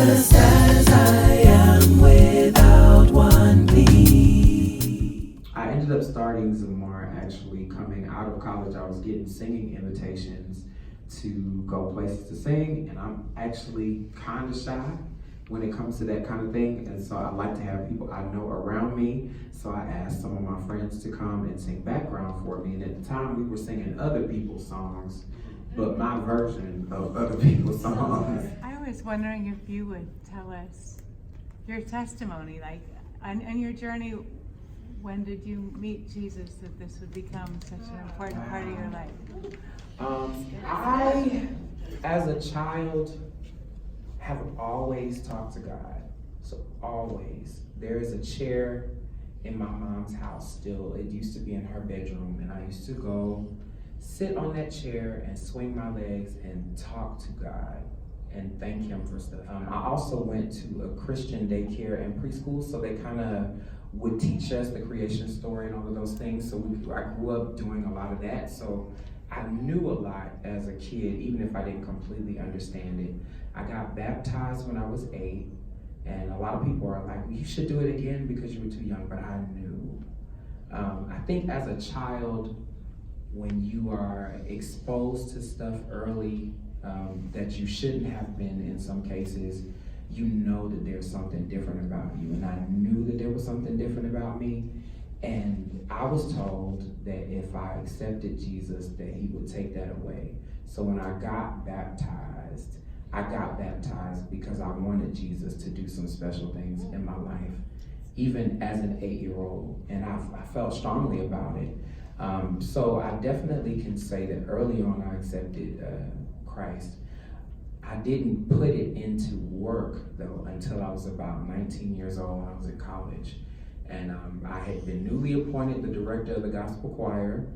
just as I am without one plea. I ended up starting Zamar actually coming out of college. I was getting singing invitations to go places to sing, and I'm actually kind of shy when it comes to that kind of thing, and so I like to have people I know around me. So I asked some of my friends to come and sing background for me, and at the time we were singing other people's songs, but my version of other people's songs. I was wondering if you would tell us your testimony, like on your journey. When did you meet Jesus that this would become such an important part of your life? I, as a child, have always talked to God. So always. There is a chair in my mom's house still. It used to be in her bedroom, and I used to go sit on that chair and swing my legs and talk to God and thank him for stuff. I also went to a Christian daycare and preschool, so they kind of would teach us the creation story and all of those things. So I grew up doing a lot of that. So I knew a lot as a kid, even if I didn't completely understand it. I got baptized when I was 8, and a lot of people are like, well, you should do it again because you were too young, but I knew. I think as a child, when you are exposed to stuff early that you shouldn't have been in some cases, you know that there's something different about you. And I knew that there was something different about me. And I was told that if I accepted Jesus, that he would take that away. So when I got baptized because I wanted Jesus to do some special things in my life, even as an 8-year-old. And I felt strongly about it. So I definitely can say that early on I accepted Christ. I didn't put it into work though until I was about 19 years old when I was in college. And I had been newly appointed the director of the gospel choir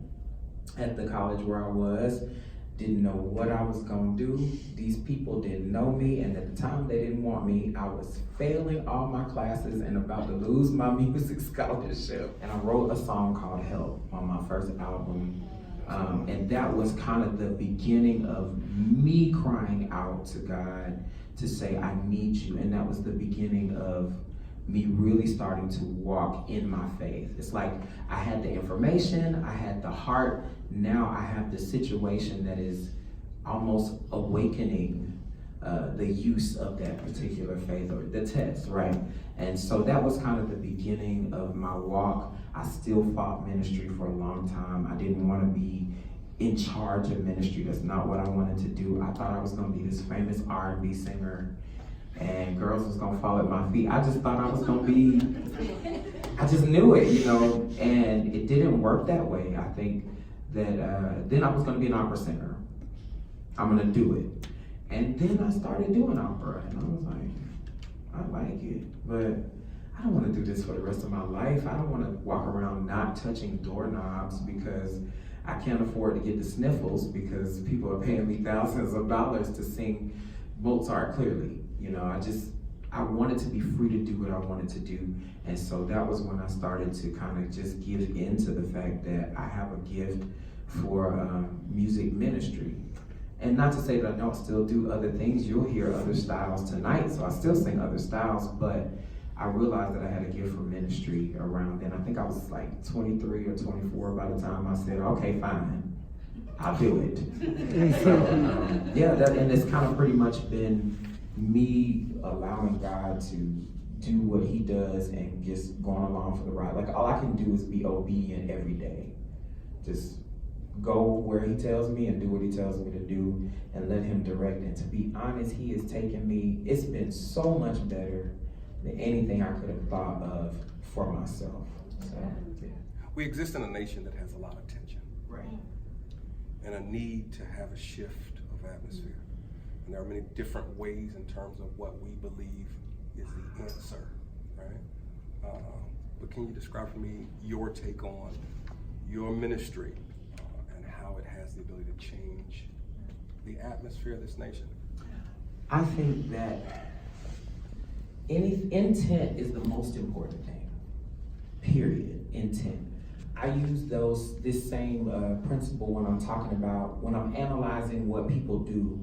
at the college where I was. Didn't know what I was gonna do. These people didn't know me, and at the time they didn't want me. I was failing all my classes and about to lose my music scholarship. And I wrote a song called Help on my first album. And that was kind of the beginning of me crying out to God to say, I need you. And that was the beginning of me really starting to walk in my faith. It's like I had the information, I had the heart, now I have the situation that is almost awakening the use of that particular faith, or the test, right? And so that was kind of the beginning of my walk. I still fought ministry for a long time. I didn't want to be in charge of ministry. That's not what I wanted to do. I thought I was going to be this famous R&B singer, and girls was gonna fall at my feet. I just thought I was gonna be, I just knew it, you know, and it didn't work that way. I think that then I was gonna be an opera singer. I'm gonna do it. And then I started doing opera, and I was like, I like it, but I don't wanna do this for the rest of my life. I don't wanna walk around not touching doorknobs because I can't afford to get the sniffles because people are paying me thousands of dollars to sing Mozart clearly. You know, I wanted to be free to do what I wanted to do. And so that was when I started to kind of just give into the fact that I have a gift for music ministry. And not to say that I don't still do other things. You'll hear other styles tonight, so I still sing other styles, but I realized that I had a gift for ministry around then. I think I was like 23 or 24 by the time I said, okay, fine, I'll do it. So, yeah, and it's kind of pretty much been me allowing God to do what he does and just going along for the ride. Like, all I can do is be obedient every day. Just go where he tells me and do what he tells me to do and let him direct. And to be honest, he has taken me, it's been so much better than anything I could have thought of for myself. So, yeah. We exist in a nation that has a lot of tension. Right. And a need to have a shift of atmosphere. And there are many different ways in terms of what we believe is the answer, right? But can you describe for me your take on your ministry and how it has the ability to change the atmosphere of this nation? I think that intent is the most important thing, period, intent. I use this same principle when I'm talking about, when I'm analyzing what people do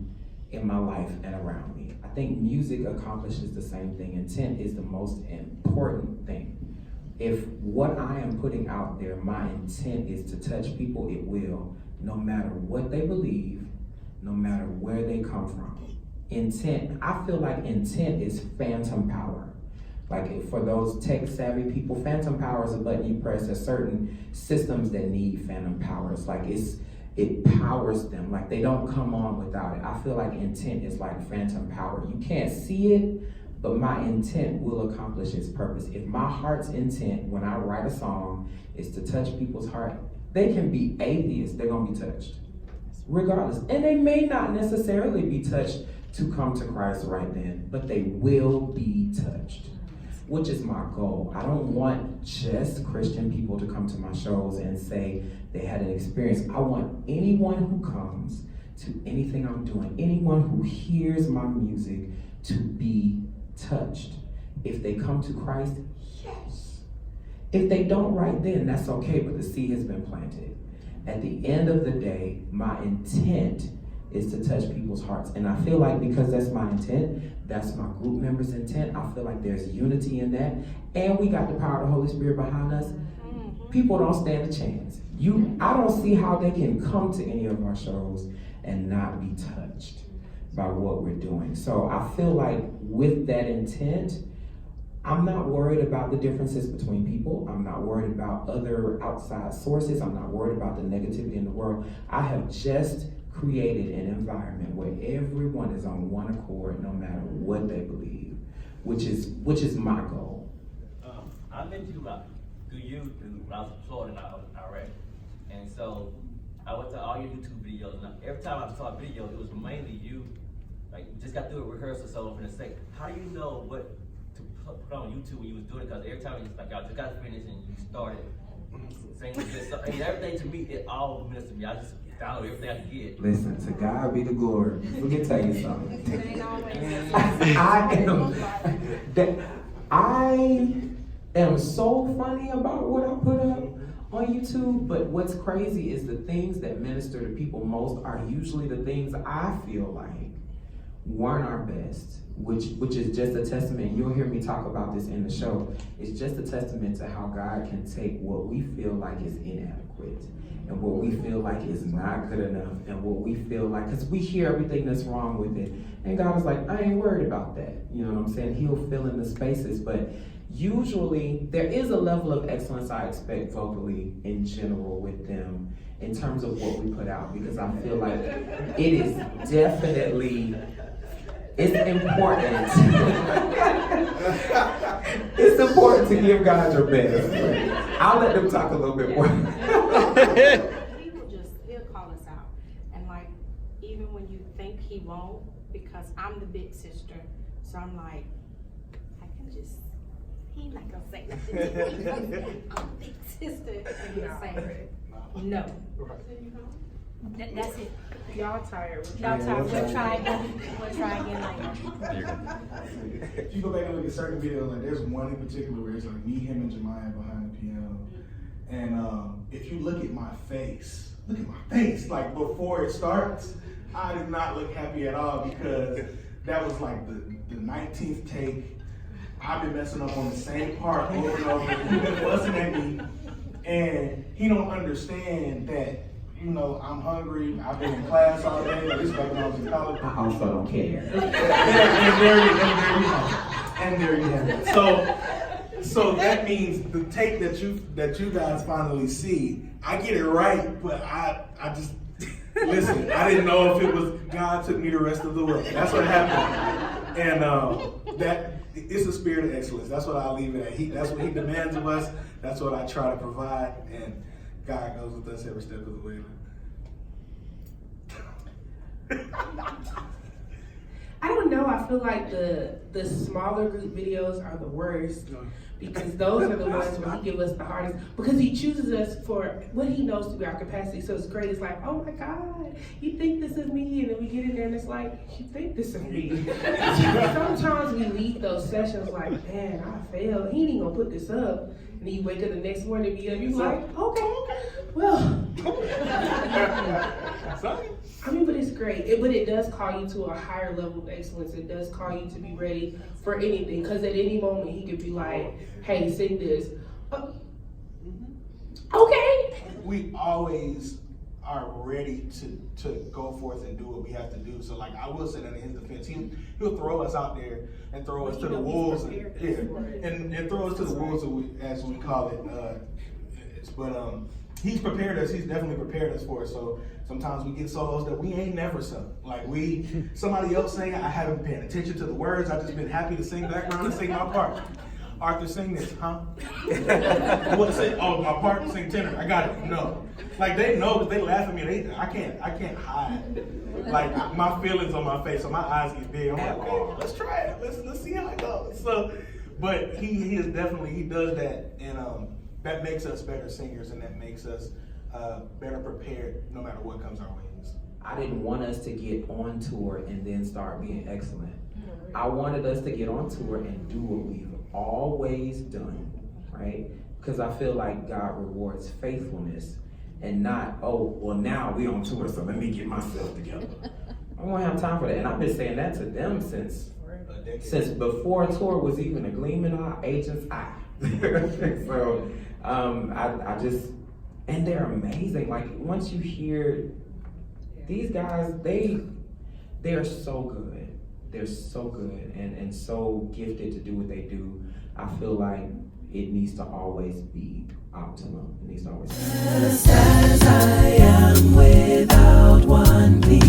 in my life and around me. I think music accomplishes the same thing. Intent is the most important thing. If what I am putting out there, my intent is to touch people, it will, no matter what they believe, no matter where they come from. Intent, I feel like intent is phantom power. Like for those tech savvy people, phantom power is a button you press. There's certain systems that need phantom power. It's like it powers them. Like they don't come on without it. I feel like intent is like phantom power. You can't see it, but my intent will accomplish its purpose. If my heart's intent when I write a song is to touch people's heart, they can be atheists, they're gonna be touched, regardless. And they may not necessarily be touched to come to Christ right then, but they will be touched, which is my goal. I don't want just Christian people to come to my shows and say they had an experience. I want anyone who comes to anything I'm doing, anyone who hears my music to be touched. If they come to Christ, yes. If they don't right then, that's okay, but the seed has been planted. At the end of the day, my intent is to touch people's hearts. And I feel like because that's my intent, that's my group members' intent, I feel like there's unity in that. And we got the power of the Holy Spirit behind us. People don't stand a chance. I don't see how they can come to any of our shows and not be touched by what we're doing. So I feel like with that intent, I'm not worried about the differences between people. I'm not worried about other outside sources. I'm not worried about the negativity in the world. I have just created an environment where everyone is on one accord, no matter what they believe, which is my goal. I met you through you when I was in Florida and I was in Iraq, and so I went to all your YouTube videos, and every time I saw a video, it was mainly you. Like, you just got through a rehearsal, so I'm gonna say, how do you know what to put on YouTube when you was doing it? Because every time you like, I just got finished and you started singing this stuff, and everything to me, it all ministered to me. I just download everything I could get. Listen, to God be the glory. Let me tell you something. I am so funny about what I put up on YouTube, but what's crazy is the things that minister to people most are usually the things I feel like weren't our best, which is just a testament. You'll hear me talk about this in the show. It's just a testament to how God can take what we feel like is inadequate and what we feel like is not good enough and what we feel like, because we hear everything that's wrong with it. And God is like, I ain't worried about that. You know what I'm saying? He'll fill in the spaces, but usually there is a level of excellence I expect vocally in general with them in terms of what we put out, because I feel like it is definitely, it's important. It's important to give God your best. I'll let them talk a little bit more. He'll call us out. And like, even when you think he won't, because I'm the big sister, so I'm like, he's not gonna say nothing to me. I'm big sister. And he'll say, no. That's it. Y'all tired. Y'all tired. We'll try again. We'll try again later. If you go back and look at certain videos, like there's one in particular where it's like me, him, and Jemiah behind the piano. And if you look at my face, like before it starts, I did not look happy at all, because that was like the 19th take. I've been messing up on the same part over and over. He's been fussing at me, and he don't understand that, you know, I'm hungry. I've been in class all day. This back when I was in college. I also don't care. And there you have it. So that means the take that you guys finally see, I get it right, but I just listen. I didn't know if it was God took me the rest of the way. That's what happened, and that. It's a spirit of excellence. That's what I leave it at. That's what he demands of us. That's what I try to provide, and God goes with us every step of the way. I don't know. I feel like the smaller group videos are the worst, because those are the ones where he gives us the hardest, because he chooses us for what he knows to be our capacity. So it's great. It's like, oh my God, you think this of me? And then we get in there and it's like, you think this of me? Sometimes we leave those sessions like, man, I failed. He ain't even gonna put this up. And then you wake up the next morning and be up. You like, okay, well. I mean, but it's great. But it does call you to a higher level of excellence. It does call you to be ready for anything. Because at any moment, he could be like, hey, sing this. Okay. We always are ready to go forth and do what we have to do. So like I will say that in his defense, he'll throw us out there and throw us to the wolves and throw us to the wolves as we call it. But he's prepared us. He's definitely prepared us for it. So sometimes we get solos that we ain't never sung. Like somebody else sing, I haven't been paying attention to the words. I've just been happy to sing background and sing my part. Arthur, sing this, huh? What say? Oh, my part, sing tenor. I got it. No, like they know that they laugh at me. I can't hide. Like my feelings on my face, so my eyes get big. I'm like, okay, let's try it. Let's see how it goes. So, but he is definitely he does that, and that makes us better singers, and that makes us better prepared no matter what comes our way. I didn't want us to get on tour and then start being excellent. I wanted us to get on tour and do what we've always done, right? Because I feel like God rewards faithfulness and not, oh, well now we on tour, so let me get myself together. I don't have time for that. And I've been saying that to them since before tour was even a gleam in our agent's eye. So I just, and they're amazing. Like once you hear these guys, they're so good. They're so good and so gifted to do what they do. I feel like it needs to always be optimum. It needs to always be. Just as I am without one plea.